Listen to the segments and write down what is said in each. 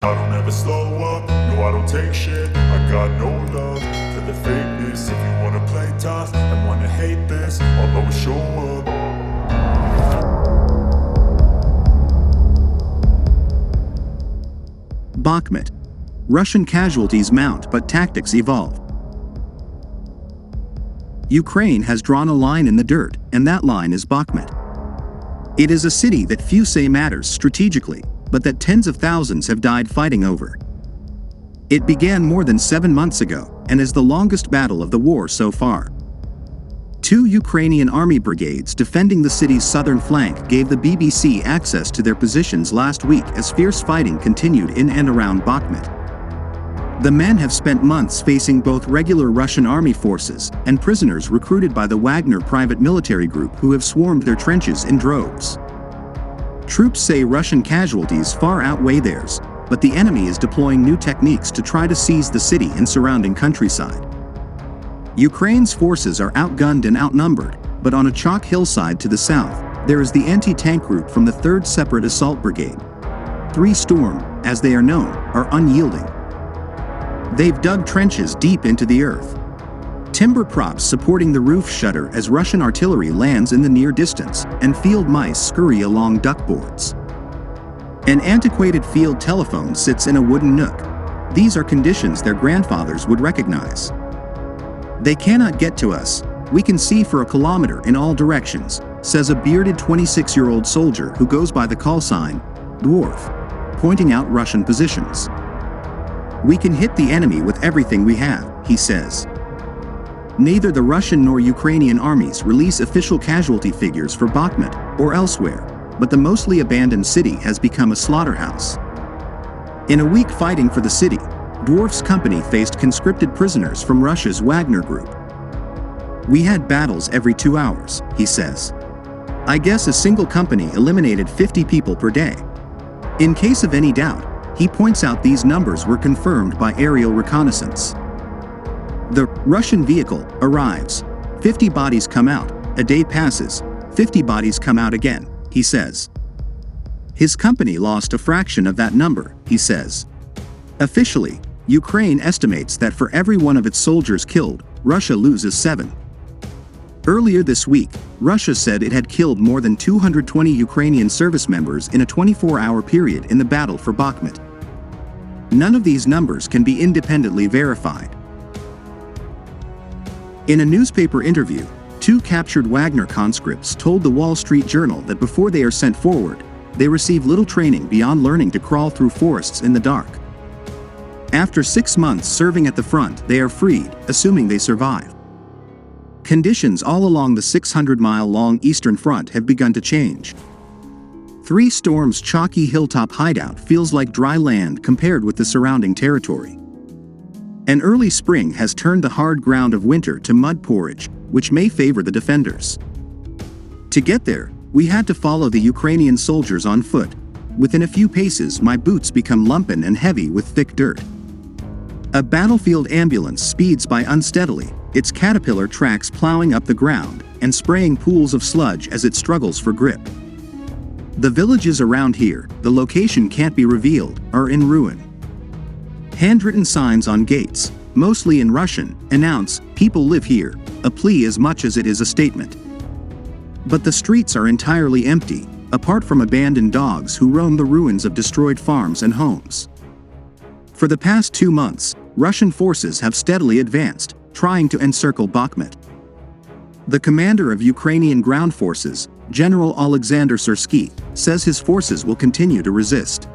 I don't ever slow up, no I don't take shit. I got no love for the fakeness. If you wanna play tough and wanna hate this, I'll always show up. Bakhmut. Russian casualties mount but tactics evolve. Ukraine has drawn a line in the dirt, and that line is Bakhmut. It is a city that few say matters strategically, but that tens of thousands have died fighting over. It began more than 7 months ago, and is the longest battle of the war so far. 2 Ukrainian army brigades defending the city's southern flank gave the BBC access to their positions last week as fierce fighting continued in and around Bakhmut. The men have spent months facing both regular Russian army forces and prisoners recruited by the Wagner private military group who have swarmed their trenches in droves. Troops say Russian casualties far outweigh theirs, but the enemy is deploying new techniques to try to seize the city and surrounding countryside. Ukraine's forces are outgunned and outnumbered, but on a chalk hillside to the south, there is the anti-tank group from the 3rd Separate Assault Brigade. 3 Storm, as they are known, are unyielding. They've dug trenches deep into the earth. Timber props supporting the roof shudder as Russian artillery lands in the near distance, and field mice scurry along duckboards. An antiquated field telephone sits in a wooden nook. These are conditions their grandfathers would recognize. They cannot get to us. We can see for a kilometer in all directions, says a bearded 26-year-old soldier who goes by the call sign, Dwarf, pointing out Russian positions. We can hit the enemy with everything we have, he says. Neither the Russian nor Ukrainian armies release official casualty figures for Bakhmut or elsewhere, but the mostly abandoned city has become a slaughterhouse. In a week fighting for the city, Dwarf's company faced conscripted prisoners from Russia's Wagner group. We had battles every 2 hours, he says. I guess a single company eliminated 50 people per day. In case of any doubt, he points out these numbers were confirmed by aerial reconnaissance. The Russian vehicle arrives. 50 bodies come out. A day passes. 50 bodies come out again, he says. His company lost a fraction of that number, he says. Officially, Ukraine estimates that for every one of its soldiers killed, Russia loses 7. Earlier this week, Russia said it had killed more than 220 Ukrainian service members in a 24-hour period in the battle for Bakhmut. None of these numbers can be independently verified. In a newspaper interview, 2 captured Wagner conscripts told the Wall Street Journal that before they are sent forward, they receive little training beyond learning to crawl through forests in the dark. After 6 months serving at the front, they are freed, assuming they survive. Conditions all along the 600-mile-long Eastern Front have begun to change. 3 Storm's chalky hilltop hideout feels like dry land compared with the surrounding territory. An early spring has turned the hard ground of winter to mud porridge, which may favor the defenders. To get there, we had to follow the Ukrainian soldiers on foot. Within a few paces, my boots become lumpen and heavy with thick dirt. A battlefield ambulance speeds by unsteadily, its caterpillar tracks plowing up the ground and spraying pools of sludge as it struggles for grip. The villages around here, the location can't be revealed, are in ruin. Handwritten signs on gates, mostly in Russian, announce, "People live here," a plea as much as it is a statement. But the streets are entirely empty, apart from abandoned dogs who roam the ruins of destroyed farms and homes. For the past 2 months, Russian forces have steadily advanced, trying to encircle Bakhmut. The commander of Ukrainian ground forces, General Alexander Syrsky, says his forces will continue to resist.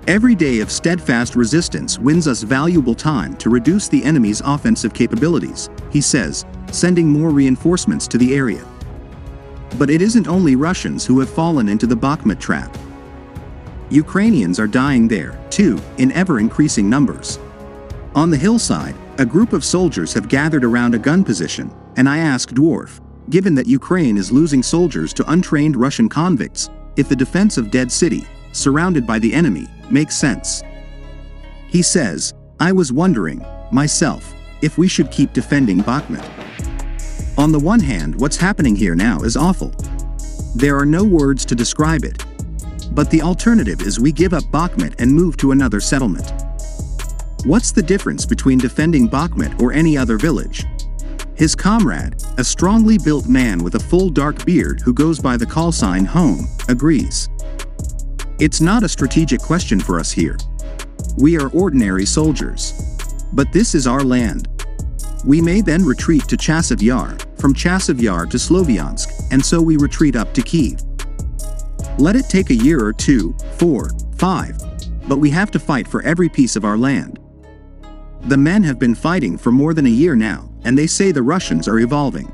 Every day of steadfast resistance wins us valuable time to reduce the enemy's offensive capabilities, he says, sending more reinforcements to the area. But it isn't only Russians who have fallen into the Bakhmut trap. Ukrainians are dying there, too, in ever-increasing numbers. On the hillside, a group of soldiers have gathered around a gun position, and I ask Dwarf, given that Ukraine is losing soldiers to untrained Russian convicts, if the defense of Dead City, surrounded by the enemy, makes sense. He says, I was wondering, myself, if we should keep defending Bakhmut. On the one hand, what's happening here now is awful. There are no words to describe it. But the alternative is we give up Bakhmut and move to another settlement. What's the difference between defending Bakhmut or any other village? His comrade, a strongly built man with a full dark beard who goes by the call sign home, agrees. It's not a strategic question for us here. We are ordinary soldiers. But this is our land. We may then retreat to Chasiv Yar, from Chasiv Yar to Sloviansk, and so we retreat up to Kiev. Let it take a year or 2, 4, 5, but we have to fight for every piece of our land. The men have been fighting for more than a year now, and they say the Russians are evolving.